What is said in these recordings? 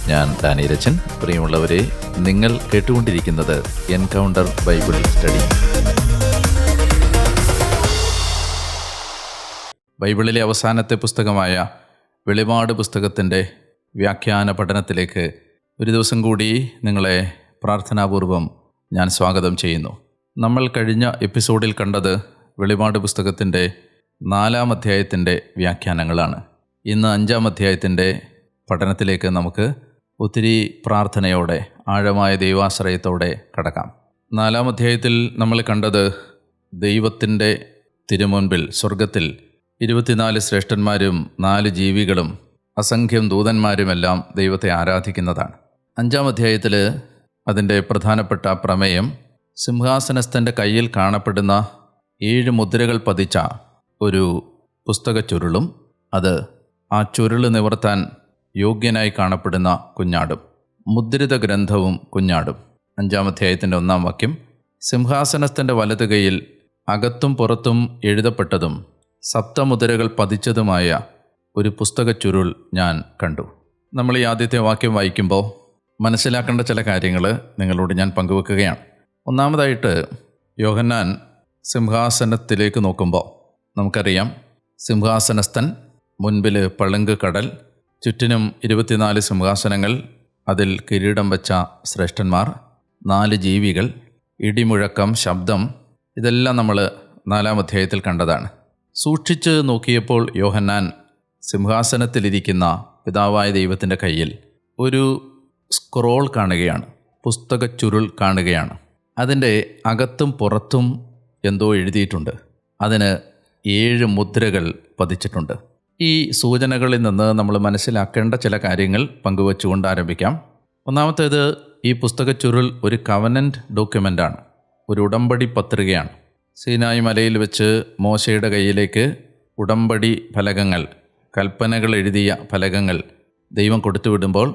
ഞാൻ ഡാനിയലച്ചൻ. പ്രിയമുള്ളവരെ, നിങ്ങൾ കേട്ടുകൊണ്ടിരിക്കുന്നത് എൻകൗണ്ടർ ബൈബിൾ സ്റ്റഡി. ബൈബിളിലെ അവസാനത്തെ പുസ്തകമായ വെളിപാട് പുസ്തകത്തിൻ്റെ വ്യാഖ്യാന പഠനത്തിലേക്ക് ഒരു ദിവസം കൂടി നിങ്ങളെ പ്രാർത്ഥനാപൂർവം ഞാൻ സ്വാഗതം ചെയ്യുന്നു. നമ്മൾ കഴിഞ്ഞ എപ്പിസോഡിൽ കണ്ടത് വെളിപാട് പുസ്തകത്തിൻ്റെ 4-ാം അധ്യായത്തിൻ്റെ വ്യാഖ്യാനങ്ങളാണ്. ഇന്ന് 5-ാം അധ്യായത്തിൻ്റെ പഠനത്തിലേക്ക് നമുക്ക് ഒത്തിരി പ്രാർത്ഥനയോടെ, ആഴമായ ദൈവാശ്രയത്തോടെ കടക്കാം. 4-ാം അധ്യായത്തിൽ നമ്മൾ കണ്ടത് ദൈവത്തിൻ്റെ തിരുമുൻപിൽ സ്വർഗത്തിൽ 24 ശ്രേഷ്ഠന്മാരും 4 ജീവികളും അസംഖ്യം ദൂതന്മാരുമെല്ലാം ദൈവത്തെ ആരാധിക്കുന്നതാണ്. 5-ാം അധ്യായത്തിൽ അതിൻ്റെ പ്രധാനപ്പെട്ട പ്രമേയം സിംഹാസനസ്ഥൻ്റെ കയ്യിൽ കാണപ്പെടുന്ന 7 മുദ്രകൾ പതിച്ച ഒരു പുസ്തക ചുരുളും അത് ആ ചുരുള് നിവർത്താൻ യോഗ്യനായി കാണപ്പെടുന്ന കുഞ്ഞാടും, മുദ്രിത ഗ്രന്ഥവും കുഞ്ഞാടും. 5-ാം അധ്യായത്തിൻ്റെ 1-ാം വാക്യം, സിംഹാസനസ്ഥൻ്റെ വലതു കൈയിൽ അകത്തും പുറത്തും എഴുതപ്പെട്ടതും സപ്തമുദ്രകൾ പതിച്ചതുമായ ഒരു പുസ്തക ചുരുൾ ഞാൻ കണ്ടു. നമ്മൾ ഈ ആദ്യത്തെ വാക്യം വായിക്കുമ്പോൾ മനസ്സിലാക്കേണ്ട ചില കാര്യങ്ങൾ നിങ്ങളോട് ഞാൻ പങ്കുവെക്കുകയാണ്. ഒന്നാമതായിട്ട്, യോഹന്നാൻ സിംഹാസനത്തിലേക്ക് നോക്കുമ്പോൾ നമുക്കറിയാം, സിംഹാസനസ്ഥൻ, മുൻപിൽ പളുങ്ക് കടൽ, ചുറ്റിനും 24 സിംഹാസനങ്ങൾ, അതിൽ കിരീടം വച്ച ശ്രേഷ്ഠന്മാർ, 4 ജീവികൾ, ഇടിമുഴക്കം, ശബ്ദം, ഇതെല്ലാം നമ്മൾ 4-ാം അധ്യായത്തിൽ കണ്ടതാണ്. സൂക്ഷിച്ച് നോക്കിയപ്പോൾ യോഹന്നാൻ സിംഹാസനത്തിലിരിക്കുന്ന പിതാവായ ദൈവത്തിൻ്റെ കയ്യിൽ ഒരു സ്ക്രോൾ കാണുകയാണ്, പുസ്തക ചുരുൾ കാണുകയാണ്. അതിൻ്റെ അകത്തും പുറത്തും എന്തോ എഴുതിയിട്ടുണ്ട്. അതിന് 7 മുദ്രകൾ പതിച്ചിട്ടുണ്ട്. ഈ സൂചനകളിൽ നിന്ന് നമ്മൾ മനസ്സിലാക്കേണ്ട ചില കാര്യങ്ങൾ പങ്കുവച്ചുകൊണ്ട് ആരംഭിക്കാം. ഒന്നാമത്തേത്, ഈ പുസ്തക ചുരുൾ ഒരു കവനൻ്റ് ഡോക്യുമെൻ്റാണ്, ഒരു ഉടമ്പടി പത്രികയാണ്. സീനായി മലയിൽ വെച്ച് മോശയുടെ കയ്യിലേക്ക് ഉടമ്പടി ഫലകങ്ങൾ, കൽപ്പനകൾ എഴുതിയ ഫലകങ്ങൾ ദൈവം കൊടുത്തുവിടുമ്പോൾ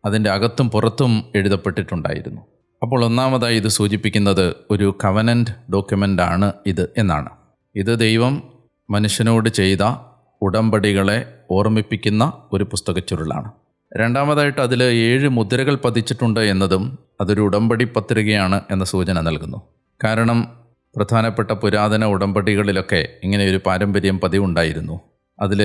അതിൻ്റെ അകത്തും പുറത്തും എഴുതപ്പെട്ടിട്ടുണ്ടായിരുന്നു. അപ്പോൾ ഒന്നാമതായി ഇത് സൂചിപ്പിക്കുന്നത് ഒരു കവനൻ്റ് ഡോക്യുമെൻ്റാണ് ഇത് എന്നാണ്. ഇത് ദൈവം മനുഷ്യനോട് ചെയ്ത ഉടമ്പടികളെ ഓർമ്മിപ്പിക്കുന്ന ഒരു പുസ്തക ചുരുളാണ്. രണ്ടാമതായിട്ട്, അതിൽ 7 മുദ്രകൾ പതിച്ചിട്ടുണ്ട് എന്നതും അതൊരു ഉടമ്പടി പത്രികയാണ് എന്ന സൂചന നൽകുന്നു. കാരണം പ്രധാനപ്പെട്ട പുരാതന ഉടമ്പടികളിലൊക്കെ ഇങ്ങനെയൊരു പാരമ്പര്യം പതിവുണ്ടായിരുന്നു. അതിൽ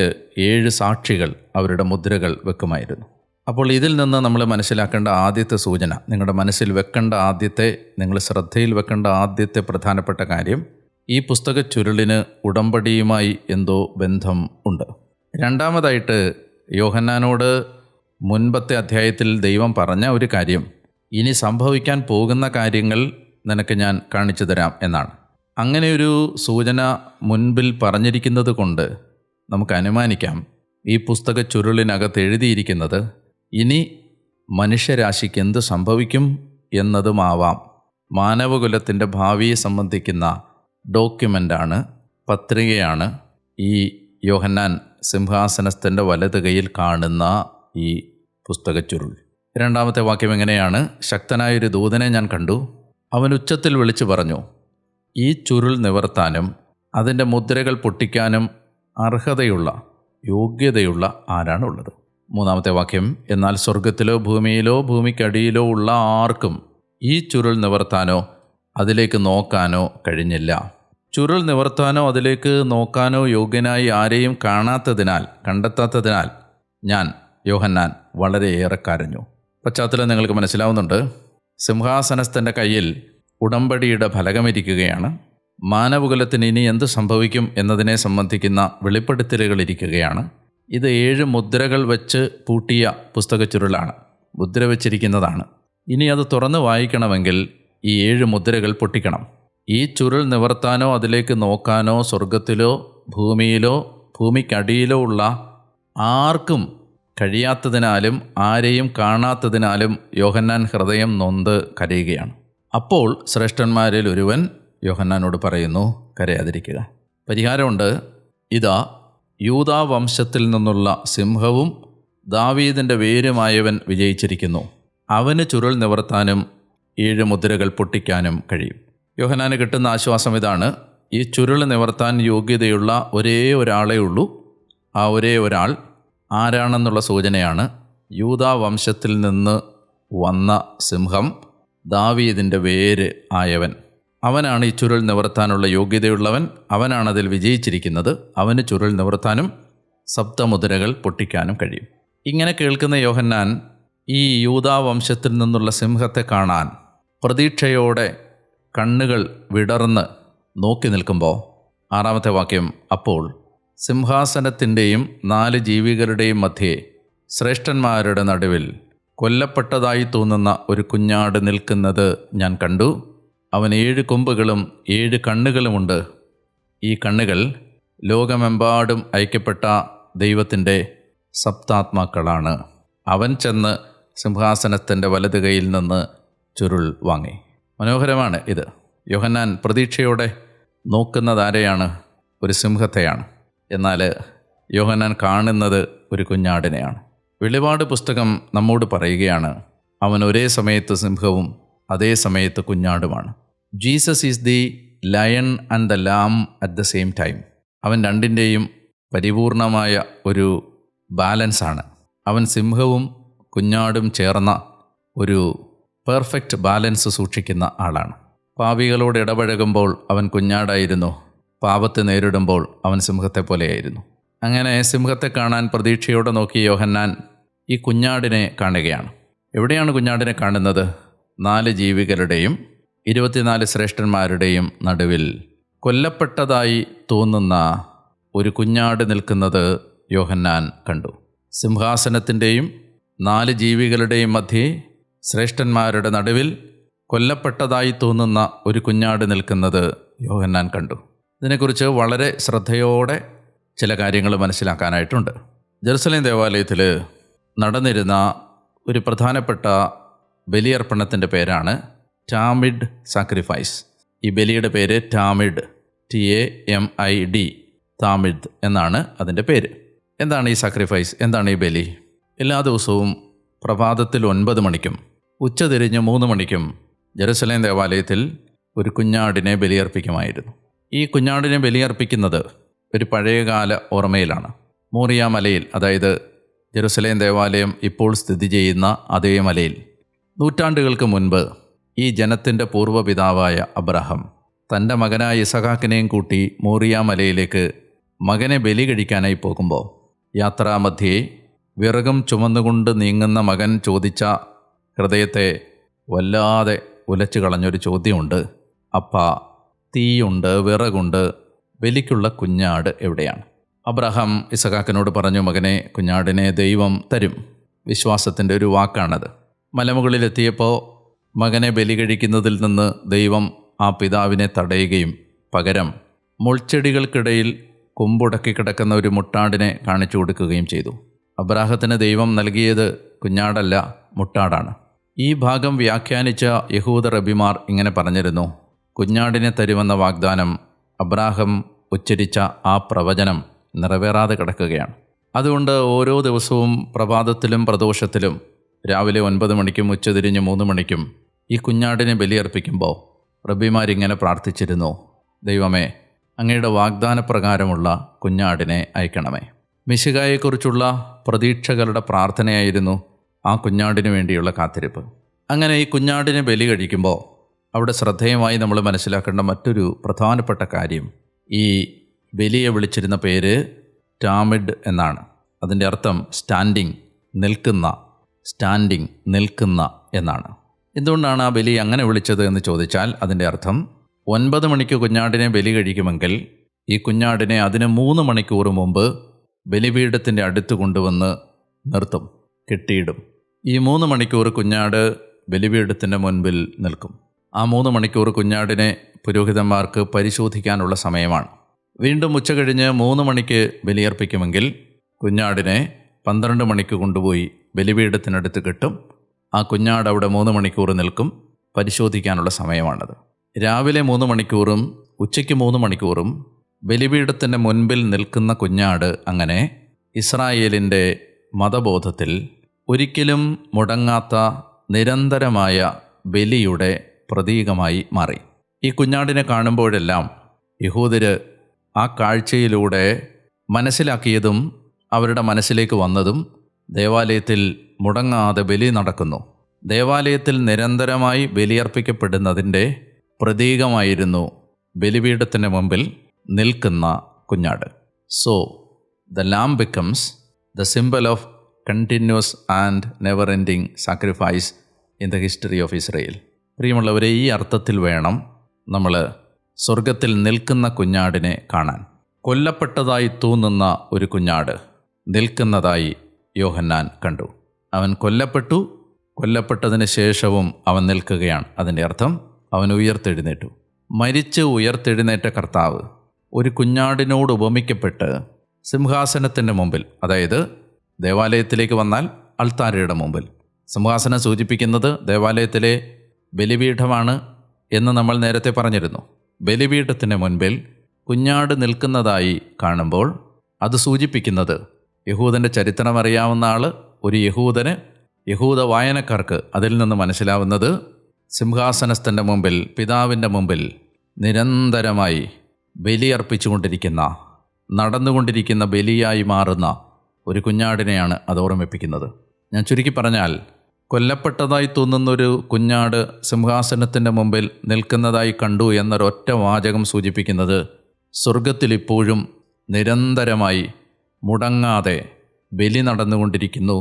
7 സാക്ഷികൾ അവരുടെ മുദ്രകൾ വെക്കുമായിരുന്നു. അപ്പോൾ ഇതിൽ നിന്ന് നമ്മൾ മനസ്സിലാക്കേണ്ട ആദ്യത്തെ സൂചന, നിങ്ങളുടെ മനസ്സിൽ വെക്കേണ്ട ആദ്യത്തെ, നിങ്ങൾ ശ്രദ്ധയിൽ വെക്കേണ്ട ആദ്യത്തെ പ്രധാനപ്പെട്ട കാര്യം, ഈ പുസ്തക ചുരുളിന് ഉടമ്പടിയുമായി എന്തോ ബന്ധം ഉണ്ട്. രണ്ടാമതായിട്ട്, യോഹന്നാനോട് മുൻപത്തെ അധ്യായത്തിൽ ദൈവം പറഞ്ഞ ഒരു കാര്യം, ഇനി സംഭവിക്കാൻ പോകുന്ന കാര്യങ്ങൾ നിനക്ക് ഞാൻ കാണിച്ചു തരാം എന്നാണ്. അങ്ങനെയൊരു സൂചന മുൻപിൽ പറഞ്ഞിരിക്കുന്നത് കൊണ്ട് നമുക്ക് അനുമാനിക്കാം, ഈ പുസ്തക ചുരുളിനകത്ത് എഴുതിയിരിക്കുന്നത് ഇനി മനുഷ്യരാശിക്ക് എന്ത് സംഭവിക്കും എന്നതുമാവാം. മാനവകുലത്തിൻ്റെ ഭാവിയെ സംബന്ധിക്കുന്ന ഡോക്യുമെൻ്റാണ്, പത്രികയാണ് ഈ യോഹന്നാൻ സിംഹാസനസ്ഥൻ്റെ വലത് കൈയിൽ കാണുന്ന ഈ പുസ്തക ചുരുൾ. 2-ാമത്തെ വാക്യം എങ്ങനെയാണ്? ശക്തനായൊരു ദൂതനെ ഞാൻ കണ്ടു. അവൻ ഉച്ചത്തിൽ വിളിച്ചു പറഞ്ഞു, ഈ ചുരുൾ നിവർത്താനും അതിൻ്റെ മുദ്രകൾ പൊട്ടിക്കാനും അർഹതയുള്ള, യോഗ്യതയുള്ള ആരാണുള്ളത്? 3-ാമത്തെ വാക്യം, എന്നാൽ സ്വർഗത്തിലോ ഭൂമിയിലോ ഭൂമിക്കടിയിലോ ഉള്ള ആർക്കും ഈ ചുരുൾ നിവർത്താനോ അതിലേക്ക് നോക്കാനോ കഴിഞ്ഞില്ല. ചുരുൾ നിവർത്താനോ അതിലേക്ക് നോക്കാനോ യോഗ്യനായി ആരെയും കണ്ടെത്താത്തതിനാൽ ഞാൻ, യോഹന്നാൻ, വളരെയേറെ കരഞ്ഞു. പശ്ചാത്തലം നിങ്ങൾക്ക് മനസ്സിലാവുന്നുണ്ട്. സിംഹാസനസ്ഥൻ്റെ കയ്യിൽ ഉടമ്പടിയുടെ ഫലകമിരിക്കുകയാണ്. മാനവകുലത്തിന് ഇനി എന്ത് സംഭവിക്കും എന്നതിനെ സംബന്ധിക്കുന്ന വെളിപ്പെടുത്തലുകൾ ഇരിക്കുകയാണ്. ഇത് 7 മുദ്രകൾ വെച്ച് പൂട്ടിയ പുസ്തക ചുരുളാണ്, മുദ്ര വെച്ചിരിക്കുന്നതാണ്. ഇനി അത് തുറന്ന് വായിക്കണമെങ്കിൽ ഈ 7 മുദ്രകൾ പൊട്ടിക്കണം. ഈ ചുരുൾ നിവർത്താനോ അതിലേക്ക് നോക്കാനോ സ്വർഗത്തിലോ ഭൂമിയിലോ ഭൂമിക്കടിയിലോ ഉള്ള ആർക്കും കഴിയാത്തതിനാലും ആരെയും കാണാത്തതിനാലും യോഹന്നാൻ ഹൃദയം നൊന്ത് കരയുകയാണ്. അപ്പോൾ ശ്രേഷ്ഠന്മാരിൽ ഒരുവൻ യോഹന്നാനോട് പറയുന്നു, കരയാതിരിക്കുക, പരിഹാരമുണ്ട്. ഇതാ, യൂദാ വംശത്തിൽ നിന്നുള്ള സിംഹവും ദാവീദിൻ്റെ വേരുമായവൻ വിജയിച്ചിരിക്കുന്നു. അവന് ചുരുൾ നിവർത്താനും 7 മുദ്രകൾ പൊട്ടിക്കാനും കഴിയും. യോഹന്നാന് കിട്ടുന്ന ആശ്വാസം ഇതാണ്, ഈ ചുരുൾ നിവർത്താൻ യോഗ്യതയുള്ള ഒരേ ഒരാളേ ഉള്ളൂ. ആ ഒരേ ഒരാൾ ആരാണെന്നുള്ള സൂചനയാണ് യൂദാ വംശത്തിൽ നിന്ന് വന്ന സിംഹം, ദാവീദിൻ്റെ വേര് ആയവൻ. അവനാണ് ഈ ചുരുൾ നിവർത്താനുള്ള യോഗ്യതയുള്ളവൻ. അവനാണതിൽ വിജയിച്ചിരിക്കുന്നത്. അവന് ചുരുൾ നിവർത്താനും സപ്തമുദ്രകൾ പൊട്ടിക്കാനും കഴിയും. ഇങ്ങനെ കേൾക്കുന്ന യോഹന്നാൻ ഈ യൂദാ വംശത്തിൽ നിന്നുള്ള സിംഹത്തെ കാണാൻ പ്രതീക്ഷയോടെ കണ്ണുകൾ വിടർന്ന് നോക്കി നിൽക്കുമ്പോൾ 6-ാമത്തെ വാക്യം, അപ്പോൾ സിംഹാസനത്തിൻ്റെയും 4 ജീവികളുടെയും മധ്യേ ശ്രേഷ്ഠന്മാരുടെ നടുവിൽ കൊല്ലപ്പെട്ടതായി തോന്നുന്ന ഒരു കുഞ്ഞാട് നിൽക്കുന്നത് ഞാൻ കണ്ടു. അവന് 7 കൊമ്പുകളും 7 കണ്ണുകളുമുണ്ട്. ഈ കണ്ണുകൾ ലോകമെമ്പാടും ഐക്യപ്പെട്ട ദൈവത്തിൻ്റെ സപ്താത്മാക്കളാണ്. അവൻ ചെന്ന് സിംഹാസനത്തിൻ്റെ വലത് കൈയിൽ നിന്ന് ചുരുൾ വാങ്ങി. മനോഹരമാണ് ഇത്. യോഹന്നാൻ പ്രതീക്ഷയോടെ നോക്കുന്നതാരെയാണ്? ഒരു സിംഹത്തെയാണ്. എന്നാൽ യോഹന്നാൻ കാണുന്നത് ഒരു കുഞ്ഞാടിനെയാണ്. വെളിപാട് പുസ്തകം നമ്മോട് പറയുകയാണ്, അവൻ ഒരേ സമയത്ത് സിംഹവും അതേ സമയത്ത് കുഞ്ഞാടുമാണ്. Jesus is the lion and the lamb at the same time. അവൻ രണ്ടിൻ്റെയും പരിപൂർണമായ ഒരു ബാലൻസാണ്. അവൻ സിംഹവും കുഞ്ഞാടും ചേർന്ന ഒരു പെർഫെക്റ്റ് ബാലൻസ് സൂക്ഷിക്കുന്ന ആളാണ്. പാപികളോട് ഇടപഴകുമ്പോൾ അവൻ കുഞ്ഞാടായിരുന്നു. പാപത്തെ നേരിടുമ്പോൾ അവൻ സിംഹത്തെ പോലെയായിരുന്നു. അങ്ങനെ സിംഹത്തെ കാണാൻ പ്രതീക്ഷയോടെ നോക്കി യോഹന്നാൻ ഈ കുഞ്ഞാടിനെ കാണുകയാണ്. എവിടെയാണ് കുഞ്ഞാടിനെ കാണുന്നത്? 4 ജീവികളുടെയും 24 ശ്രേഷ്ഠന്മാരുടെയും നടുവിൽ കൊല്ലപ്പെട്ടതായി തോന്നുന്ന ഒരു കുഞ്ഞാട് നിൽക്കുന്നത് യോഹന്നാൻ കണ്ടു. സിംഹാസനത്തിൻ്റെയും 4 ജീവികളുടെയും മധ്യേ ശ്രേഷ്ഠന്മാരുടെ നടുവിൽ കൊല്ലപ്പെട്ടതായി തോന്നുന്ന ഒരു കുഞ്ഞാട് നിൽക്കുന്നത് യോഹന്നാൻ കണ്ടു. ഇതിനെക്കുറിച്ച് വളരെ ശ്രദ്ധയോടെ ചില കാര്യങ്ങൾ മനസ്സിലാക്കാനായിട്ടുണ്ട്. ജെറുസലേം ദേവാലയത്തിൽ നടന്നിരുന്ന ഒരു പ്രധാനപ്പെട്ട ബലിയർപ്പണത്തിൻ്റെ പേരാണ് ടാമിഡ് സാക്രിഫൈസ്. ഈ ബലിയുടെ പേര് ടാമിഡ്, TAMID, താമിഡ് എന്നാണ് അതിൻ്റെ പേര്. എന്താണ് ഈ സാക്രിഫൈസ്? എന്താണ് ഈ ബലി? എല്ലാ ദിവസവും പ്രഭാതത്തിൽ 9 മണിക്കും ഉച്ചതിരിഞ്ഞ് 3 മണിക്കും ജെറുസലേം ദേവാലയത്തിൽ ഒരു കുഞ്ഞാടിനെ ബലിയർപ്പിക്കുമായിരുന്നു. ഈ കുഞ്ഞാടിനെ ബലിയർപ്പിക്കുന്നത് ഒരു പഴയകാല ഓർമ്മയിലാണ്. മോറിയ മലയിൽ, അതായത് ജെറുസലേം ദേവാലയം ഇപ്പോൾ സ്ഥിതി ചെയ്യുന്ന അതേ മലയിൽ, നൂറ്റാണ്ടുകൾക്ക് മുൻപ് ഈ ജനത്തിൻ്റെ പൂർവ്വപിതാവായ അബ്രഹാം തൻ്റെ മകനായ ഇസഹാക്കിനെയും കൂട്ടി മോറിയ മലയിലേക്ക് മകനെ ബലി കഴിക്കാനായി പോകുമ്പോൾ യാത്രാമധ്യേ വിറകും ചുമന്നുകൊണ്ട് നീങ്ങുന്ന മകൻ ചോദിച്ച ഹൃദയത്തെ വല്ലാതെ ഉലച്ചു കളഞ്ഞൊരു ചോദ്യമുണ്ട്. അപ്പാ, തീയുണ്ട്, വിറകുണ്ട്, ബലിക്കുള്ള കുഞ്ഞാട് എവിടെയാണ്? അബ്രഹാം ഇസഹാക്കിനോട് പറഞ്ഞു, മകനെ, കുഞ്ഞാടിനെ ദൈവം തരും. വിശ്വാസത്തിൻ്റെ ഒരു വാക്കാണത്. മലമുകളിലെത്തിയപ്പോൾ മകനെ ബലി കഴിക്കുന്നതിൽ നിന്ന് ദൈവം ആ പിതാവിനെ തടയുകയും പകരം മുൾച്ചെടികൾക്കിടയിൽ കൊമ്പുടക്കി കിടക്കുന്ന ഒരു മുട്ടാടിനെ കാണിച്ചു കൊടുക്കുകയും ചെയ്തു. അബ്രാഹത്തിന് ദൈവം നൽകിയത് കുഞ്ഞാടല്ല, മുട്ടാടാണ്. ഈ ഭാഗം വ്യാഖ്യാനിച്ച യഹൂദ റബിമാർ ഇങ്ങനെ പറഞ്ഞിരുന്നു: കുഞ്ഞാടിനെ തരുമെന്ന വാഗ്ദാനം, അബ്രാഹം ഉച്ചരിച്ച ആ പ്രവചനം നിറവേറാതെ കിടക്കുകയാണ്. അതുകൊണ്ട് ഓരോ ദിവസവും പ്രഭാതത്തിലും പ്രദോഷത്തിലും രാവിലെ 9 മണിക്കും ഉച്ചതിരിഞ്ഞ് 3 മണിക്കും ഈ കുഞ്ഞാടിനെ ബലിയർപ്പിക്കുമ്പോൾ റബിമാരിങ്ങനെ പ്രാർത്ഥിച്ചിരുന്നു: ദൈവമേ, അങ്ങയുടെ വാഗ്ദാനപ്രകാരമുള്ള കുഞ്ഞാടിനെ അയക്കണമേ. മിശിഹായെക്കുറിച്ചുള്ള പ്രതീക്ഷകളുടെ പ്രാർത്ഥനയായിരുന്നു ആ കുഞ്ഞാടിനു വേണ്ടിയുള്ള കാത്തിരിപ്പ്. അങ്ങനെ ഈ കുഞ്ഞാടിനെ ബലി കഴിക്കുമ്പോൾ അവിടെ ശ്രദ്ധേയമായി നമ്മൾ മനസ്സിലാക്കേണ്ട മറ്റൊരു പ്രധാനപ്പെട്ട കാര്യം, ഈ ബലിയെ വിളിച്ചിരുന്ന പേര് ടാമിഡ് എന്നാണ്. അതിൻ്റെ അർത്ഥം സ്റ്റാൻഡിങ്, നിൽക്കുന്ന എന്നാണ്. എന്തുകൊണ്ടാണ് ആ ബലി അങ്ങനെ വിളിച്ചത് എന്ന് ചോദിച്ചാൽ അതിൻ്റെ അർത്ഥം 9 മണിക്ക് കുഞ്ഞാടിനെ ബലി കഴിക്കുമെങ്കിൽ ഈ കുഞ്ഞാടിനെ അതിന് 3 മണിക്കൂർ മുമ്പ് ബലിപീഠത്തിൻ്റെ അടുത്ത് കൊണ്ടുവന്ന് നിർത്തും, കെട്ടിയിടും. ഈ 3 മണിക്കൂർ കുഞ്ഞാട് ബലിപീഠത്തിൻ്റെ മുൻപിൽ നിൽക്കും. ആ 3 മണിക്കൂർ കുഞ്ഞാടിനെ പുരോഹിതന്മാർക്ക് പരിശോധിക്കാനുള്ള സമയമാണ്. വീണ്ടും ഉച്ച കഴിഞ്ഞ് 3 മണിക്ക് ബലിയർപ്പിക്കുമെങ്കിൽ കുഞ്ഞാടിനെ 12 മണിക്ക് കൊണ്ടുപോയി ബലിപീഠത്തിനടുത്ത് കെട്ടും. ആ കുഞ്ഞാട് അവിടെ 3 മണിക്കൂർ നിൽക്കും. പരിശോധിക്കാനുള്ള സമയമാണത്. രാവിലെ 3 മണിക്കൂറും ഉച്ചയ്ക്ക് 3 മണിക്കൂറും ബലിപീഠത്തിൻ്റെ മുൻപിൽ നിൽക്കുന്ന കുഞ്ഞാട് അങ്ങനെ ഇസ്രായേലിൻ്റെ മതബോധത്തിൽ ഒരിക്കലും മുടങ്ങാത്ത നിരന്തരമായ ബലിയുടെ പ്രതീകമായി മാറി. ഈ കുഞ്ഞാടിനെ കാണുമ്പോഴെല്ലാം യഹൂദർ ആ കാഴ്ചയിലൂടെ മനസ്സിലാക്കിയതും അവരുടെ മനസ്സിലേക്ക് വന്നതും ദേവാലയത്തിൽ മുടങ്ങാതെ ബലി നടക്കുന്നു. ദേവാലയത്തിൽ നിരന്തരമായി ബലിയർപ്പിക്കപ്പെടുന്നതിൻ്റെ പ്രതീകമായിരുന്നു ബലിപീഠത്തിന് മുമ്പിൽ നിൽക്കുന്ന കുഞ്ഞാട്. So the lamb becomes the symbol of continuous and never ending sacrifice in the history of Israel. പ്രിയമുള്ളവരെ, ഈ അർത്ഥത്തിൽ വേണം നമ്മൾ സ്വർഗത്തിൽ നിൽക്കുന്ന കുഞ്ഞാടിനെ കാണാൻ. കൊല്ലപ്പെട്ടതായി തോന്നുന്ന ഒരു കുഞ്ഞാട് നിൽക്കുന്നതായി യോഹന്നാൻ കണ്ടു. അവൻ കൊല്ലപ്പെട്ടതിന് ശേഷവും അവൻ നിൽക്കുകയാണ്. അതിൻ്റെ അർത്ഥം അവൻ ഉയർത്തെഴുന്നേറ്റു. മരിച്ച് ഉയർത്തെഴുന്നേറ്റ കർത്താവ് ഒരു കുഞ്ഞാടിനോട് ഉപമിക്കപ്പെട്ട് സിംഹാസനത്തിൻ്റെ മുമ്പിൽ, അതായത് ദേവാലയത്തിലേക്ക് വന്നാൽ അൾത്താരയുടെ മുമ്പിൽ, സിംഹാസനം സൂചിപ്പിക്കുന്നത് ദേവാലയത്തിലെ ബലിപീഠമാണ് എന്ന് നമ്മൾ നേരത്തെ പറഞ്ഞിരുന്നു. ബലിപീഠത്തിന് മുൻപിൽ കുഞ്ഞാട് നിൽക്കുന്നതായി കാണുമ്പോൾ അത് സൂചിപ്പിക്കുന്നത്, യഹൂദൻ്റെ ചരിത്രം അറിയാവുന്ന ആൾ, ഒരു യഹൂദ വായനക്കാർക്ക് അതിൽ നിന്ന് മനസ്സിലാവുന്നത്, സിംഹാസനസ്ഥൻ്റെ മുമ്പിൽ, പിതാവിൻ്റെ മുമ്പിൽ നിരന്തരമായി ബലിയർപ്പിച്ചുകൊണ്ടിരിക്കുന്ന, നടന്നുകൊണ്ടിരിക്കുന്ന ബലിയായി മാറുന്ന ഒരു കുഞ്ഞാടിനെയാണ് അത് ഓർമ്മിപ്പിക്കുന്നത്. ഞാൻ ചുരുക്കി പറഞ്ഞാൽ, കൊല്ലപ്പെട്ടതായി തോന്നുന്നൊരു കുഞ്ഞാട് സിംഹാസനത്തിൻ്റെ മുമ്പിൽ നിൽക്കുന്നതായി കണ്ടു എന്നൊരൊറ്റ വാചകം സൂചിപ്പിക്കുന്നത്, സ്വർഗത്തിലിപ്പോഴും നിരന്തരമായി മുടങ്ങാതെ ബലി നടന്നുകൊണ്ടിരിക്കുന്നു,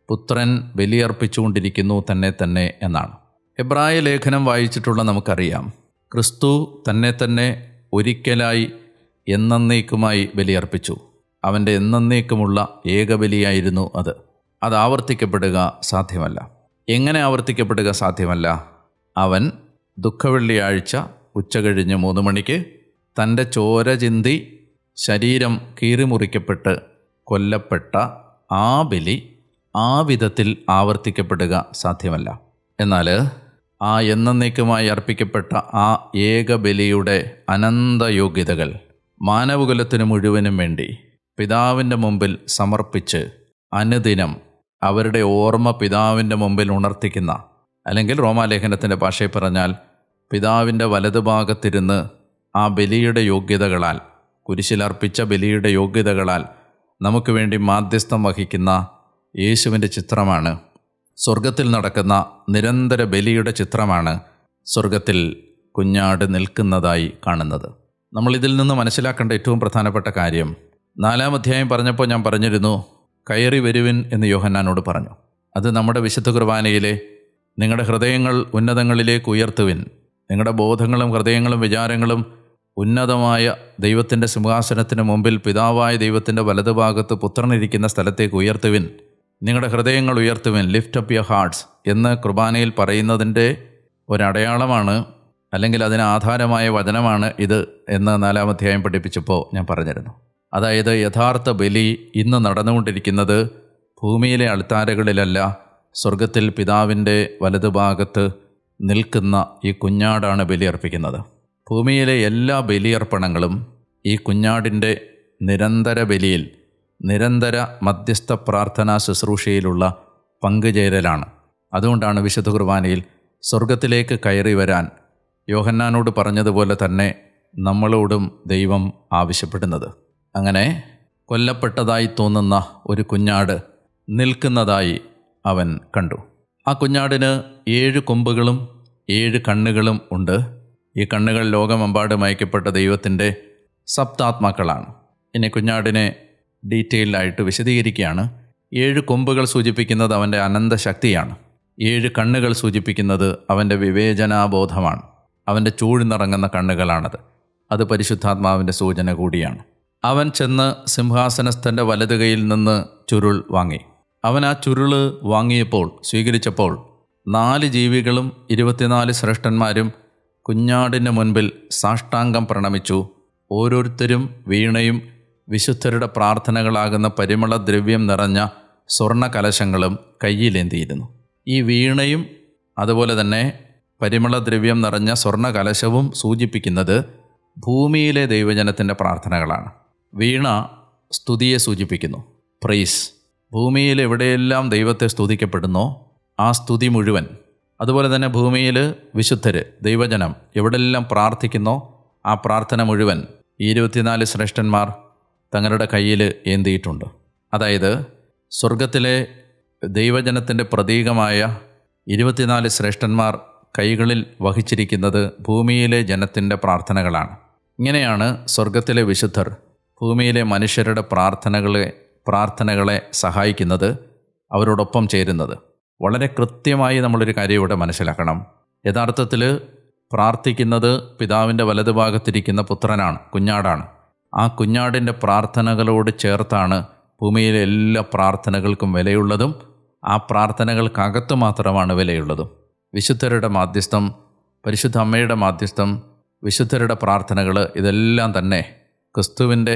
പുത്രൻ ബലിയർപ്പിച്ചുകൊണ്ടിരിക്കുന്നു തന്നെ എന്നാണ്. എബ്രായ ലേഖനം വായിച്ചിട്ടുള്ള നമുക്കറിയാം, ക്രിസ്തു തന്നെ ഒരിക്കലായി എന്നേക്കുമായി ബലിയർപ്പിച്ചു. അവൻ്റെ എന്നേക്കുമുള്ള ഏകബലിയായിരുന്നു അത്. അത് ആവർത്തിക്കപ്പെടുക സാധ്യമല്ല. എങ്ങനെ ആവർത്തിക്കപ്പെടുക സാധ്യമല്ല? അവൻ ദുഃഖവെള്ളിയാഴ്ച ഉച്ചകഴിഞ്ഞ് 3 മണിക്ക് തൻ്റെ ചോര ചിന്തി ശരീരം കീറിമുറിക്കപ്പെട്ട് കൊല്ലപ്പെട്ട ആ ബലി ആ വിധത്തിൽ ആവർത്തിക്കപ്പെടുക സാധ്യമല്ല. എന്നാൽ ആ എന്നേക്കുമായി അർപ്പിക്കപ്പെട്ട ആ ഏകബലിയുടെ അനന്തയോഗ്യതകൾ മാനവകുലത്തിന് മുഴുവനും വേണ്ടി പിതാവിൻ്റെ മുമ്പിൽ സമർപ്പിച്ച് അനുദിനം അവരുടെ ഓർമ്മ പിതാവിൻ്റെ മുമ്പിൽ ഉണർത്തിക്കുന്ന, അല്ലെങ്കിൽ റോമാലേഖനത്തിൻ്റെ ഭാഷയിൽ പറഞ്ഞാൽ പിതാവിൻ്റെ വലതുഭാഗത്തിരുന്ന് ആ ബലിയുടെ യോഗ്യതകളാൽ, കുരിശിലർപ്പിച്ച ബലിയുടെ യോഗ്യതകളാൽ നമുക്ക് വേണ്ടി മാധ്യസ്ഥം വഹിക്കുന്ന യേശുവിൻ്റെ ചിത്രമാണ്, സ്വർഗത്തിൽ നടക്കുന്ന നിരന്തര ബലിയുടെ ചിത്രമാണ് സ്വർഗത്തിൽ കുഞ്ഞാട് നിൽക്കുന്നതായി കാണുന്നത്. നമ്മളിതിൽ നിന്ന് മനസ്സിലാക്കേണ്ട ഏറ്റവും പ്രധാനപ്പെട്ട കാര്യം, 4-ാം അധ്യായം പറഞ്ഞപ്പോൾ ഞാൻ പറഞ്ഞിരുന്നു, കയറി വരുവിൻ എന്ന് യോഹന്നാനോട് പറഞ്ഞു. അത് നമ്മുടെ വിശുദ്ധ കുർബാനയിലെ നിങ്ങളുടെ ഹൃദയങ്ങൾ ഉന്നതങ്ങളിലേക്ക് ഉയർത്തുവിൻ, നിങ്ങളുടെ ബോധങ്ങളും ഹൃദയങ്ങളും വിചാരങ്ങളും ഉന്നതമായ ദൈവത്തിൻ്റെ സിംഹാസനത്തിന് മുമ്പിൽ പിതാവായ ദൈവത്തിൻ്റെ വലതുഭാഗത്ത് പുത്രനിരിക്കുന്ന സ്ഥലത്തേക്ക് ഉയർത്തുവിൻ, നിങ്ങളുടെ ഹൃദയങ്ങൾ ഉയർത്തുവിൻ, ലിഫ്റ്റ് അപ്പ് യുവർ ഹാർട്ട്സ് എന്ന് കുർബാനയിൽ പറയുന്നതിൻ്റെ ഒരടയാളമാണ്, അല്ലെങ്കിൽ അതിന് ആധാരമായ വചനമാണ് ഇത് എന്ന് 4-ാം അധ്യായം പഠിപ്പിച്ചപ്പോൾ ഞാൻ പറഞ്ഞിരുന്നു. അതായത് യഥാർത്ഥ ബലി ഇന്ന് നടന്നുകൊണ്ടിരിക്കുന്നത് ഭൂമിയിലെ അൾത്താരകളിലല്ല, സ്വർഗത്തിൽ പിതാവിൻ്റെ വലതുഭാഗത്ത് നിൽക്കുന്ന ഈ കുഞ്ഞാടാണ് ബലിയർപ്പിക്കുന്നത്. ഭൂമിയിലെ എല്ലാ ബലിയർപ്പണങ്ങളും ഈ കുഞ്ഞാടിൻ്റെ നിരന്തര ബലിയിൽ, നിരന്തര മധ്യസ്ഥ പ്രാർത്ഥനാ ശുശ്രൂഷയിലുള്ള പങ്കുചേരലാണ്. അതുകൊണ്ടാണ് വിശുദ്ധ കുർബാനയിൽ സ്വർഗത്തിലേക്ക് കയറി വരാൻ യോഹന്നാനോട് പറഞ്ഞതുപോലെ തന്നെ നമ്മളോടും ദൈവം ആവശ്യപ്പെടുന്നത്. അങ്ങനെ കൊല്ലപ്പെട്ടതായി തോന്നുന്ന ഒരു കുഞ്ഞാട് നിൽക്കുന്നതായി അവൻ കണ്ടു. ആ കുഞ്ഞാടിന് 7 കൊമ്പുകളും 7 കണ്ണുകളും ഉണ്ട്. ഈ കണ്ണുകൾ ലോകമെമ്പാടും അയക്കപ്പെട്ട ദൈവത്തിൻ്റെ സപ്താത്മാക്കളാണ്. ഇനി കുഞ്ഞാടിനെ ഡീറ്റെയിൽഡായിട്ട് വിശദീകരിക്കുകയാണ്. 7 കൊമ്പുകൾ സൂചിപ്പിക്കുന്നത് അവൻ്റെ അനന്തശക്തിയാണ്. 7 കണ്ണുകൾ സൂചിപ്പിക്കുന്നത് അവൻ്റെ വിവേചനാബോധമാണ്. അവൻ്റെ ചൂഴ്ന്നിറങ്ങുന്ന കണ്ണുകളാണത്. അത് പരിശുദ്ധാത്മാവിൻ്റെ സൂചന കൂടിയാണ്. അവൻ ചെന്ന് സിംഹാസനസ്ഥൻ്റെ വലതു കൈയിൽ നിന്ന് ചുരുൾ വാങ്ങി. അവൻ ആ ചുരുള് സ്വീകരിച്ചപ്പോൾ 4 ജീവികളും 24 ശ്രേഷ്ഠന്മാരും കുഞ്ഞാടിന് മുൻപിൽ സാഷ്ടാംഗം പ്രണമിച്ചു. ഓരോരുത്തരും വീണയും വിശുദ്ധരുടെ പ്രാർത്ഥനകളാകുന്ന പരിമളദ്രവ്യം നിറഞ്ഞ സ്വർണ്ണ കലശങ്ങളും കയ്യിലേന്തിയിരുന്നു. ഈ വീണയും അതുപോലെ തന്നെ പരിമളദ്രവ്യം നിറഞ്ഞ സ്വർണ്ണ കലശവും സൂചിപ്പിക്കുന്നത് ഭൂമിയിലെ ദൈവജനത്തിൻ്റെ പ്രാർത്ഥനകളാണ്. വീണ സ്തുതിയെ സൂചിപ്പിക്കുന്നു, പ്രൈസ്. ഭൂമിയിൽ എവിടെയെല്ലാം ദൈവത്തെ സ്തുതിക്കപ്പെടുന്നോ ആ സ്തുതി മുഴുവൻ, അതുപോലെ തന്നെ ഭൂമിയിൽ വിശുദ്ധർ, ദൈവജനം എവിടെയെല്ലാം പ്രാർത്ഥിക്കുന്നോ ആ പ്രാർത്ഥന മുഴുവൻ ഈ 24 ശ്രേഷ്ഠന്മാർ തങ്ങളുടെ കയ്യിൽ ഏന്തിയിട്ടുണ്ട്. അതായത് സ്വർഗത്തിലെ ദൈവജനത്തിൻ്റെ പ്രതീകമായ 24 ശ്രേഷ്ഠന്മാർ കൈകളിൽ വഹിച്ചിരിക്കുന്നത് ഭൂമിയിലെ ജനത്തിൻ്റെ പ്രാർത്ഥനകളാണ്. ഇങ്ങനെയാണ് സ്വർഗത്തിലെ വിശുദ്ധർ ഭൂമിയിലെ മനുഷ്യരുടെ പ്രാർത്ഥനകളെ സഹായിക്കുന്നത്, അവരോടൊപ്പം ചേരുന്നത്. വളരെ കൃത്യമായി നമ്മളൊരു കാര്യം ഇവിടെ മനസ്സിലാക്കണം. യഥാർത്ഥത്തിൽ പ്രാർത്ഥിക്കുന്നത് പിതാവിൻ്റെ വലതുഭാഗത്തിരിക്കുന്ന പുത്രനാണ്, കുഞ്ഞാടാണ്. ആ കുഞ്ഞാടിൻ്റെ പ്രാർത്ഥനകളോട് ചേർത്താണ് ഭൂമിയിലെ എല്ലാ പ്രാർത്ഥനകൾക്കും വിലയുള്ളതും ആ പ്രാർത്ഥനകൾക്കകത്ത് മാത്രമാണ് വിലയുള്ളതും. വിശുദ്ധരുടെ മാധ്യസ്ഥം, പരിശുദ്ധ അമ്മയുടെ മാധ്യസ്ഥം, വിശുദ്ധരുടെ പ്രാർത്ഥനകൾ, ഇതെല്ലാം തന്നെ ക്രിസ്തുവിൻ്റെ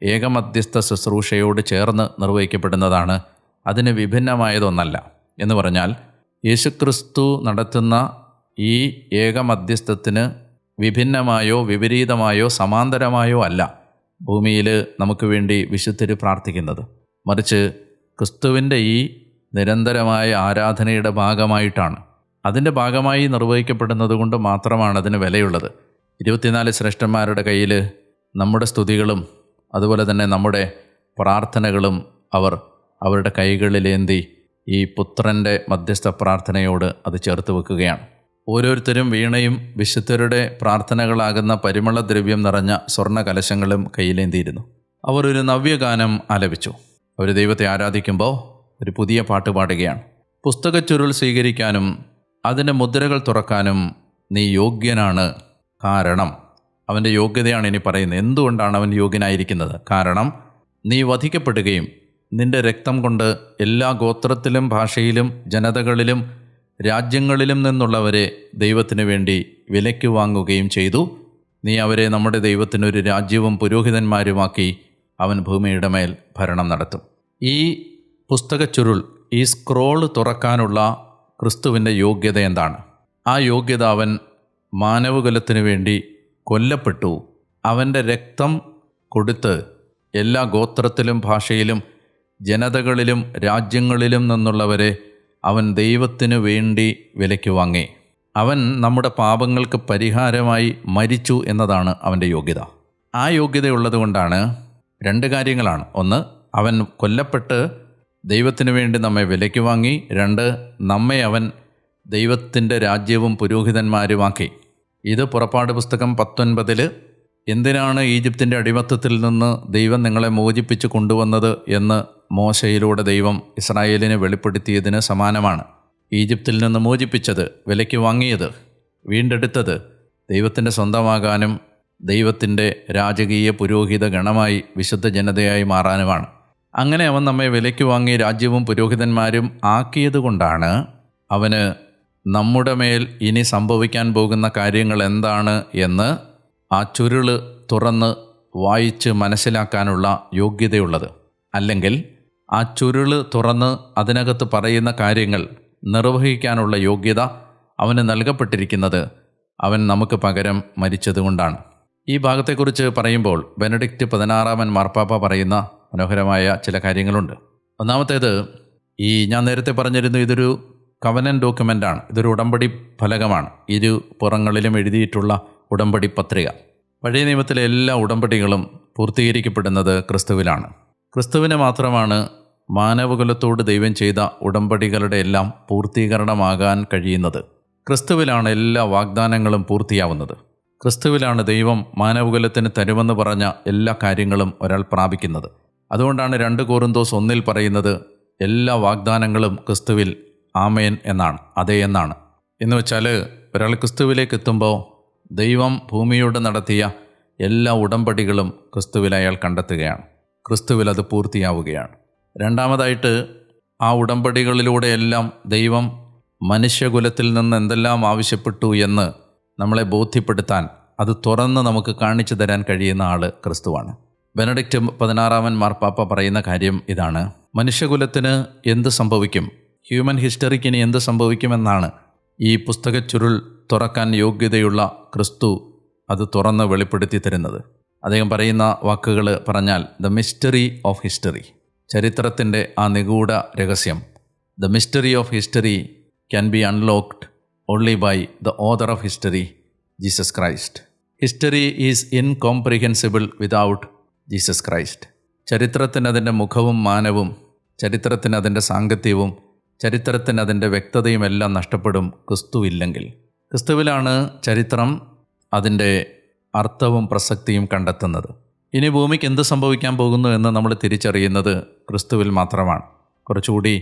ഏകമധ്യസ്ഥ ശുശ്രൂഷയോട് ചേർന്ന് നിർവഹിക്കപ്പെടുന്നതാണ്. അതിന് വിഭിന്നമായതൊന്നല്ല. എന്ന് പറഞ്ഞാൽ യേശുക്രിസ്തു നടത്തുന്ന ഈ ഏകമധ്യസ്ഥത്തിന് വിഭിന്നമായോ വിപരീതമായോ സമാന്തരമായോ അല്ല ഭൂമിയിൽ നമുക്ക് വേണ്ടി വിശുദ്ധർ പ്രാർത്ഥിക്കുന്നത്. മറിച്ച് ക്രിസ്തുവിൻ്റെ ഈ നിരന്തരമായ ആരാധനയുടെ ഭാഗമായിട്ടാണ്, അതിൻ്റെ ഭാഗമായി നിർവഹിക്കപ്പെടുന്നത് കൊണ്ട് മാത്രമാണ് അതിന് വിലയുള്ളത്. 24 ശ്രേഷ്ഠന്മാരുടെ കയ്യിൽ നമ്മുടെ സ്തുതികളും അതുപോലെ തന്നെ നമ്മുടെ പ്രാർത്ഥനകളും അവരുടെ കൈകളിലേന്തി ഈ പുത്രൻ്റെ മധ്യസ്ഥ പ്രാർത്ഥനയോട് അത് ചേർത്ത് വെക്കുകയാണ്. ഓരോരുത്തരും വീണയും വിശുദ്ധരുടെ പ്രാർത്ഥനകളാകുന്ന പരിമളദ്രവ്യം നിറഞ്ഞ സ്വർണ്ണ കലശങ്ങളും കയ്യിലേന്തിയിരുന്നു. അവർ ഒരു നവ്യഗാനം ആലപിച്ചു. അവർ ദൈവത്തെ ആരാധിക്കുമ്പോൾ ഒരു പുതിയ പാട്ട് പാടുകയാണ്. പുസ്തകച്ചുരുൾ സ്വീകരിക്കാനും അതിൻ്റെ മുദ്രകൾ തുറക്കാനും നീ യോഗ്യനാണ്. കാരണം, അവൻ്റെ യോഗ്യതയാണ് ഇനി പറയുന്നത്. എന്തുകൊണ്ടാണ് അവൻ യോഗ്യനായിരിക്കുന്നത്? കാരണം നീ വധിക്കപ്പെടുകയും നിന്റെ രക്തം കൊണ്ട് എല്ലാ ഗോത്രത്തിലും ഭാഷയിലും ജനതകളിലും രാജ്യങ്ങളിലും നിന്നുള്ളവരെ ദൈവത്തിന് വേണ്ടി വിലയ്ക്ക് വാങ്ങുകയും ചെയ്തു. നീ അവരെ നമ്മുടെ ദൈവത്തിനൊരു രാജ്യവും പുരോഹിതന്മാരുമാക്കി അവൻ ഭൂമിയുടെ മേൽ ഭരണം നടത്തും. ഈ പുസ്തകച്ചുരുൾ, ഈ സ്ക്രോൾ തുറക്കാനുള്ള ക്രിസ്തുവിൻ്റെ യോഗ്യത എന്താണ്? ആ യോഗ്യത, അവൻ മാനവകുലത്തിനു വേണ്ടി കൊല്ലപ്പെട്ടു. അവൻ്റെ രക്തം കൊടുത്ത് എല്ലാ ഗോത്രത്തിലും ഭാഷയിലും ജനതകളിലും രാജ്യങ്ങളിലും നിന്നുള്ളവരെ അവൻ ദൈവത്തിനു വേണ്ടി വിലയ്ക്ക് വാങ്ങി. അവൻ നമ്മുടെ പാപങ്ങൾക്ക് പരിഹാരമായി മരിച്ചു എന്നതാണ് അവൻ്റെ യോഗ്യത. ആ യോഗ്യതയുള്ളത് കൊണ്ടാണ് 2 കാര്യങ്ങളാണ്. ഒന്ന്, അവൻ കൊല്ലപ്പെട്ട് ദൈവത്തിനു വേണ്ടി നമ്മെ വിലയ്ക്ക് വാങ്ങി. 2, നമ്മെ അവൻ ദൈവത്തിൻ്റെ രാജ്യവും പുരോഹിതന്മാരുമാക്കി. ഇത് പുറപ്പാട് പുസ്തകം 19 എന്തിനാണ് ഈജിപ്തിൻ്റെ അടിമത്തത്തിൽ നിന്ന് ദൈവം നിങ്ങളെ മോചിപ്പിച്ച് കൊണ്ടുവന്നത് എന്ന് മോശയിലൂടെ ദൈവം ഇസ്രായേലിനെ വെളിപ്പെടുത്തിയതിന് സമാനമാണ്. ഈജിപ്തിൽ നിന്ന് മോചിപ്പിച്ചത്, വിലയ്ക്ക് വാങ്ങിയത്, വീണ്ടെടുത്തത് ദൈവത്തിൻ്റെ സ്വന്തമാകാനും ദൈവത്തിൻ്റെ രാജകീയ പുരോഹിത ഗണമായി വിശുദ്ധ ജനതയായി മാറാനുമാണ്. അങ്ങനെ അവൻ നമ്മെ വിലയ്ക്ക് വാങ്ങി രാജ്യവും പുരോഹിതന്മാരും ആക്കിയതുകൊണ്ടാണ് അവന് നമ്മുടെ മേൽ ഇനി സംഭവിക്കാൻ പോകുന്ന കാര്യങ്ങൾ എന്താണ് എന്ന് ആ ചുരുള് തുറന്ന് വായിച്ച് മനസ്സിലാക്കാനുള്ള യോഗ്യതയുള്ളത്. അല്ലെങ്കിൽ ആ ചുരുള് തുറന്ന് അതിനകത്ത് പറയുന്ന കാര്യങ്ങൾ നിർവഹിക്കാനുള്ള യോഗ്യത അവന് നൽകപ്പെട്ടിരിക്കുന്നത് അവൻ നമുക്ക് പകരം മരിച്ചതുകൊണ്ടാണ്. ഈ ഭാഗത്തെക്കുറിച്ച് പറയുമ്പോൾ ബെനഡിക്റ്റ് 16 മാർപ്പാപ്പ പറയുന്ന മനോഹരമായ ചില കാര്യങ്ങളുണ്ട്. ഒന്നാമത്തേത്, ഞാൻ നേരത്തെ പറഞ്ഞിരുന്നു, ഇതൊരു കവനൻ്റ് ഡോക്യുമെൻ്റാണ്. ഇതൊരു ഉടമ്പടി ഫലകമാണ്. പുറങ്ങളിലും എഴുതിയിട്ടുള്ള ഉടമ്പടി പത്രിക. പഴയ നിയമത്തിലെ എല്ലാ ഉടമ്പടികളും പൂർത്തീകരിക്കപ്പെടുന്നത് ക്രിസ്തുവിലാണ്. ക്രിസ്തുവിന് മാത്രമാണ് മാനവകുലത്തോട് ദൈവം ചെയ്ത ഉടമ്പടികളുടെ എല്ലാം പൂർത്തീകരണമാകാൻ കഴിയുന്നത്. ക്രിസ്തുവിലാണ് എല്ലാ വാഗ്ദാനങ്ങളും പൂർത്തിയാവുന്നത്. ക്രിസ്തുവിലാണ് ദൈവം മാനവകുലത്തിന് തരുമെന്ന് പറഞ്ഞ എല്ലാ കാര്യങ്ങളും ഒരാൾ പ്രാപിക്കുന്നത്. അതുകൊണ്ടാണ് 2 കൊരിന്തോസ് 1 പറയുന്നത്, എല്ലാ വാഗ്ദാനങ്ങളും ക്രിസ്തുവിൽ ആമേൻ എന്നാണ്, അതേ എന്നാണ്. എന്ന് വെച്ചാൽ ഒരാൾ ക്രിസ്തുവിലേക്ക് എത്തുമ്പോൾ ദൈവം ഭൂമിയോട് നടത്തിയ എല്ലാ ഉടമ്പടികളും ക്രിസ്തുവിൽ അയാൾ കണ്ടെത്തുകയാണ്. ക്രിസ്തുവിൽ അത് പൂർത്തിയാവുകയാണ്. രണ്ടാമതായിട്ട്, ആ ഉടമ്പടികളിലൂടെയെല്ലാം ദൈവം മനുഷ്യകുലത്തിൽ നിന്ന് എന്തെല്ലാം ആവശ്യപ്പെട്ടു എന്ന് നമ്മളെ ബോധ്യപ്പെടുത്താൻ, അത് തുറന്ന് നമുക്ക് കാണിച്ചു തരാൻ കഴിയുന്ന ആൾ ക്രിസ്തുവാണ്. ബെനഡിക്റ്റ് 16 മാർപ്പാപ്പ പറയുന്ന കാര്യം ഇതാണ്: മനുഷ്യകുലത്തിന് എന്ത് സംഭവിക്കും, ഹ്യൂമൻ ഹിസ്റ്ററിക്ക് ഇനി എന്ത് സംഭവിക്കുമെന്നാണ് ഈ പുസ്തകച്ചുരുൾ തുറക്കാൻ യോഗ്യതയുള്ള ക്രിസ്തു അത് തുറന്ന് വെളിപ്പെടുത്തി തരുന്നത്. അദ്ദേഹം പറയുന്ന വാക്കുകൾ പറഞ്ഞാൽ, ദ മിസ്റ്ററി ഓഫ് ഹിസ്റ്ററി, ചരിത്രത്തിൻ്റെ ആ നിഗൂഢ രഹസ്യം. The mystery of history can be unlocked only by the author of history, Jesus Christ. History is incomprehensible without Jesus Christ. ചരിത്രത്തിന് അതിൻ്റെ മുഖവും മാനവും ചരിത്രത്തിന് അതിൻ്റെ സാങ്കത്യവും ചരിത്രത്തിന് അതിൻ്റെ വ്യക്തതയും എല്ലാം നഷ്ടപ്പെടും ക്രിസ്തു ഇല്ലെങ്കിൽ. ക്രിസ്തുവിലാണ് ചരിത്രം അതിൻ്റെ അർത്ഥവും പ്രസക്തിയും കണ്ടെത്തുന്നത്. ഇനി ഭൂമിക്ക് എന്ത് സംഭവിക്കാൻ പോകുന്നു എന്ന് നമ്മൾ തിരിച്ചറിയുന്നത് ക്രിസ്തുവിൽ മാത്രമാണ്. കുറച്ചുകൂടി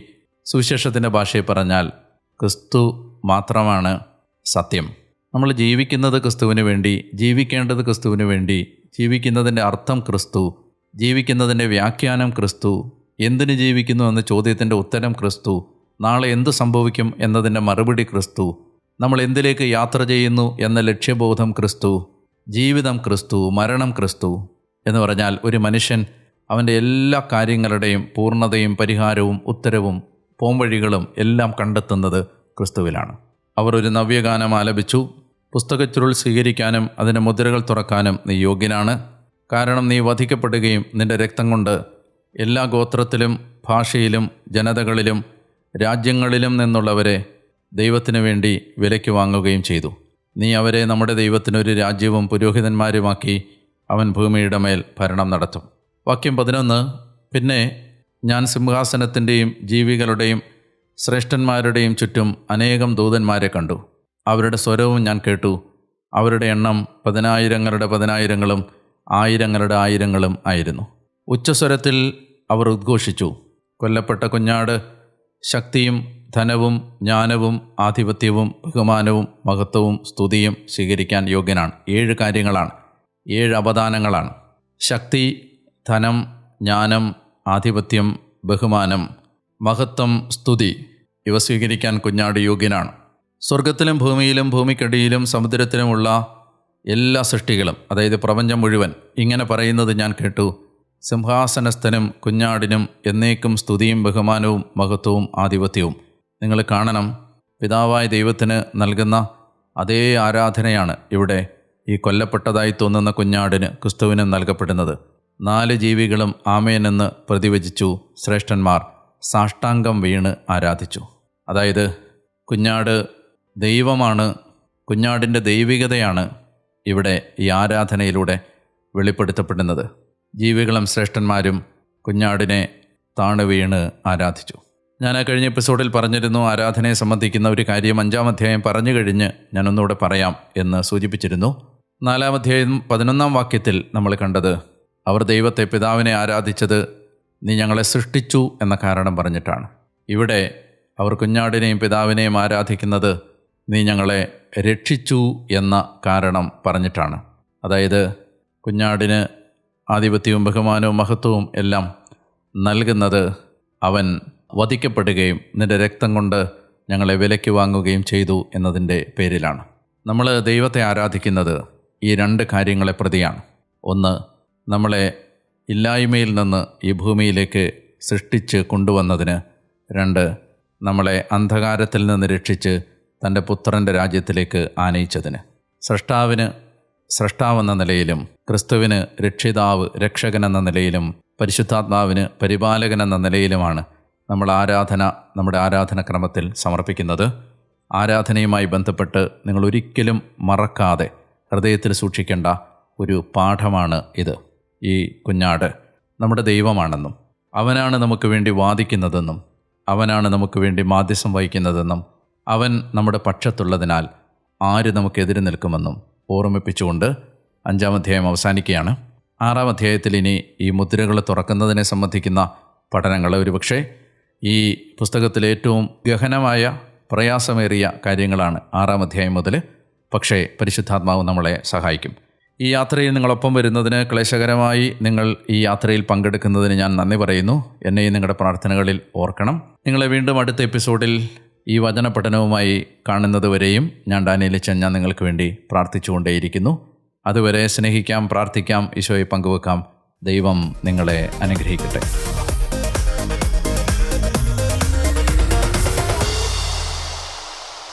സുവിശേഷത്തിൻ്റെ ഭാഷയിൽ പറഞ്ഞാൽ ക്രിസ്തു മാത്രമാണ് സത്യം. നമ്മൾ ജീവിക്കുന്നത് ക്രിസ്തുവിന് വേണ്ടി, ജീവിക്കേണ്ടത് ക്രിസ്തുവിന് വേണ്ടി, ജീവിക്കുന്നതിൻ്റെ അർത്ഥം ക്രിസ്തു, ജീവിക്കുന്നതിൻ്റെ വ്യാഖ്യാനം ക്രിസ്തു, എന്തിനു ജീവിക്കുന്നു എന്ന ചോദ്യത്തിൻ്റെ ഉത്തരം ക്രിസ്തു, നാളെ എന്തു സംഭവിക്കും എന്നതിൻ്റെ മറുപടി ക്രിസ്തു, നമ്മൾ എന്തിലേക്ക് യാത്ര ചെയ്യുന്നു എന്ന ലക്ഷ്യബോധം ക്രിസ്തു, ജീവിതം ക്രിസ്തു, മരണം ക്രിസ്തു എന്ന് പറഞ്ഞാൽ ഒരു മനുഷ്യൻ അവൻ്റെ എല്ലാ കാര്യങ്ങളുടെയും പൂർണ്ണതയും പരിഹാരവും ഉത്തരവും പോംവഴികളും എല്ലാം കണ്ടെത്തുന്നത് ക്രിസ്തുവിലാണ്. അവർ ഒരു നവ്യഗാനം ആലപിച്ചു. പുസ്തകച്ചുരുൾ സ്വീകരിക്കാനും അതിൻ്റെ മുദ്രകൾ തുറക്കാനും നീ യോഗ്യനാണ്. കാരണം നീ വധിക്കപ്പെടുകയും നിന്റെ രക്തം കൊണ്ട് എല്ലാ ഗോത്രത്തിലും ഭാഷയിലും ജനതകളിലും രാജ്യങ്ങളിലും നിന്നുള്ളവരെ ദൈവത്തിനു വേണ്ടി വിലയ്ക്ക് വാങ്ങുകയും ചെയ്തു. നീ അവരെ നമ്മുടെ ദൈവത്തിനൊരു രാജ്യവും പുരോഹിതന്മാരുമാക്കി അവൻ ഭൂമിയുടെ മേൽ ഭരണം നടത്തും. വാക്യം 11. പിന്നെ ഞാൻ സിംഹാസനത്തിൻ്റെയും ജീവികളുടെയും ശ്രേഷ്ഠന്മാരുടെയും ചുറ്റും അനേകം ദൂതന്മാരെ കണ്ടു. അവരുടെ സ്വരവും ഞാൻ കേട്ടു. അവരുടെ എണ്ണം 10,000-ങ്ങളുടെ 10,000-ങ്ങളും 1,000-ങ്ങളുടെ 1,000-ങ്ങളും ആയിരുന്നു. ഉച്ചസ്വരത്തിൽ അവർ ഉദ്ഘോഷിച്ചു, കൊല്ലപ്പെട്ട കുഞ്ഞാട് ശക്തിയും ധനവും ജ്ഞാനവും ആധിപത്യവും ബഹുമാനവും മഹത്വവും സ്തുതിയും സ്വീകരിക്കാൻ യോഗ്യനാണ്. 7 കാര്യങ്ങളാണ്, 7 അവദാനങ്ങളാണ്. ശക്തി, ധനം, ജ്ഞാനം, ആധിപത്യം, ബഹുമാനം, മഹത്വം, സ്തുതി ഇവ സ്വീകരിക്കാൻ കുഞ്ഞാട് യോഗ്യനാണ്. സ്വർഗത്തിലും ഭൂമിയിലും ഭൂമിക്കടിയിലും സമുദ്രത്തിലുമുള്ള എല്ലാ സൃഷ്ടികളും, അതായത് പ്രപഞ്ചം മുഴുവൻ ഇങ്ങനെ പറയുന്നത് ഞാൻ കേട്ടു, സിംഹാസനസ്ഥനും കുഞ്ഞാടിനും എന്നേക്കും സ്തുതിയും ബഹുമാനവും മഹത്വവും ആധിപത്യവും. നിങ്ങൾ കാണണം, പിതാവായ ദൈവത്തിന് നൽകുന്ന അതേ ആരാധനയാണ് ഇവിടെ ഈ കൊല്ലപ്പെട്ടതായി തോന്നുന്ന കുഞ്ഞാടിന് ക്രിസ്തുവിനും നൽകപ്പെടുന്നത്. 4 ജീവികളും ആമേൻ എന്ന് പ്രതിവചിച്ചു. ശ്രേഷ്ഠന്മാർ സാഷ്ടാംഗം വീണ് ആരാധിച്ചു. അതായത് കുഞ്ഞാട് ദൈവമാണ്, കുഞ്ഞാടിൻ്റെ ദൈവികതയാണ് ഇവിടെ ഈ ആരാധനയിലൂടെ വെളിപ്പെടുത്തപ്പെടുന്നത്. ജീവികളും ശ്രേഷ്ഠന്മാരും കുഞ്ഞാടിനെ താണു വീണ് ആരാധിച്ചു. ഞാൻ കഴിഞ്ഞ എപ്പിസോഡിൽ പറഞ്ഞിരുന്നു, ആരാധനയെ സംബന്ധിക്കുന്ന ഒരു കാര്യം 5-ാം അധ്യായം പറഞ്ഞു കഴിഞ്ഞ് ഞാനൊന്നുകൂടെ പറയാം എന്ന് സൂചിപ്പിച്ചിരുന്നു. 4-ാം അധ്യായം 11-ാം വാക്യത്തിൽ നമ്മൾ കണ്ടത്, അവർ ദൈവത്തെ പിതാവിനെ ആരാധിച്ചത് നീ ഞങ്ങളെ സൃഷ്ടിച്ചു എന്ന കാരണം പറഞ്ഞിട്ടാണ്. ഇവിടെ അവർ കുഞ്ഞാടിനെയും പിതാവിനെയും ആരാധിക്കുന്നത് നീ ഞങ്ങളെ രക്ഷിച്ചു എന്ന കാരണം പറഞ്ഞിട്ടാണ്. അതായത് കുഞ്ഞാടിന് ആധിപത്യവും ബഹുമാനവും മഹത്വവും എല്ലാം നൽകുന്നത് അവൻ വധിക്കപ്പെടുകയും നിന്റെ രക്തം കൊണ്ട് ഞങ്ങളെ വിലയ്ക്ക് വാങ്ങുകയും ചെയ്തു എന്നതിൻ്റെ പേരിലാണ്. നമ്മൾ ദൈവത്തെ ആരാധിക്കുന്നത് ഈ 2 കാര്യങ്ങളെ പ്രതിയാണ്. ഒന്ന്, നമ്മളെ ഇല്ലായ്മയിൽ നിന്ന് ഈ ഭൂമിയിലേക്ക് സൃഷ്ടിച്ച് കൊണ്ടുവന്നതിന്. 2, നമ്മളെ അന്ധകാരത്തിൽ നിന്ന് രക്ഷിച്ച് തൻ്റെ പുത്രൻ്റെ രാജ്യത്തിലേക്ക് ആനയിച്ചതിന്. സ്രഷ്ടാവിന് സ്രഷ്ടാവെന്ന നിലയിലും ക്രിസ്തുവിന് രക്ഷിതാവ് രക്ഷകനെന്ന നിലയിലും പരിശുദ്ധാത്മാവിന് പരിപാലകനെന്ന നിലയിലുമാണ് നമ്മൾ നമ്മുടെ ആരാധനക്രമത്തിൽ സമർപ്പിക്കുന്നത്. ആരാധനയുമായി ബന്ധപ്പെട്ട് നിങ്ങൾ ഒരിക്കലും മറക്കാതെ ഹൃദയത്തിൽ സൂക്ഷിക്കേണ്ട ഒരു പാഠമാണ് ഇത്. ഈ കുഞ്ഞാട് നമ്മുടെ ദൈവമാണെന്നും അവനാണ് നമുക്ക് വേണ്ടി വാദിക്കുന്നതെന്നും അവനാണ് നമുക്ക് വേണ്ടി മാധ്യസ്ഥം വഹിക്കുന്നതെന്നും അവൻ നമ്മുടെ പക്ഷത്തുള്ളതിനാൽ ആര് നമുക്കെതിരെ നിൽക്കുമെന്നും ഓർമ്മിപ്പിച്ചുകൊണ്ട് 5-ാം അധ്യായം അവസാനിക്കുകയാണ്. 6-ാം അധ്യായത്തിൽ ഇനി ഈ മുദ്രകൾ തുറക്കുന്നതിനെ സംബന്ധിക്കുന്ന പഠനങ്ങൾ ഒരുപക്ഷെ ഈ പുസ്തകത്തിലെ ഏറ്റവും ഗഹനമായ പ്രയാസമേറിയ കാര്യങ്ങളാണ് 6-ാം അധ്യായം മുതൽ. പക്ഷേ പരിശുദ്ധാത്മാവ് നമ്മളെ സഹായിക്കും. ഈ യാത്രയിൽ നിങ്ങളൊപ്പം വരുന്നതിന്, ക്ലേശകരമായി നിങ്ങൾ ഈ യാത്രയിൽ പങ്കെടുക്കുന്നതിന് ഞാൻ നന്ദി പറയുന്നു. എന്നെയും നിങ്ങളുടെ പ്രാർത്ഥനകളിൽ ഓർക്കണം. നിങ്ങളെ വീണ്ടും അടുത്ത എപ്പിസോഡിൽ ഈ വചന പഠനവുമായി കാണുന്നതുവരെയും ഞാൻ ഡാനിയേലച്ചൻ നിങ്ങൾക്ക് വേണ്ടി പ്രാർത്ഥിച്ചുകൊണ്ടേയിരിക്കുന്നു. അതുവരെ സ്നേഹിക്കാം, പ്രാർത്ഥിക്കാം, ഈശോയെ പങ്കുവെക്കാം. ദൈവം നിങ്ങളെ അനുഗ്രഹിക്കട്ടെ.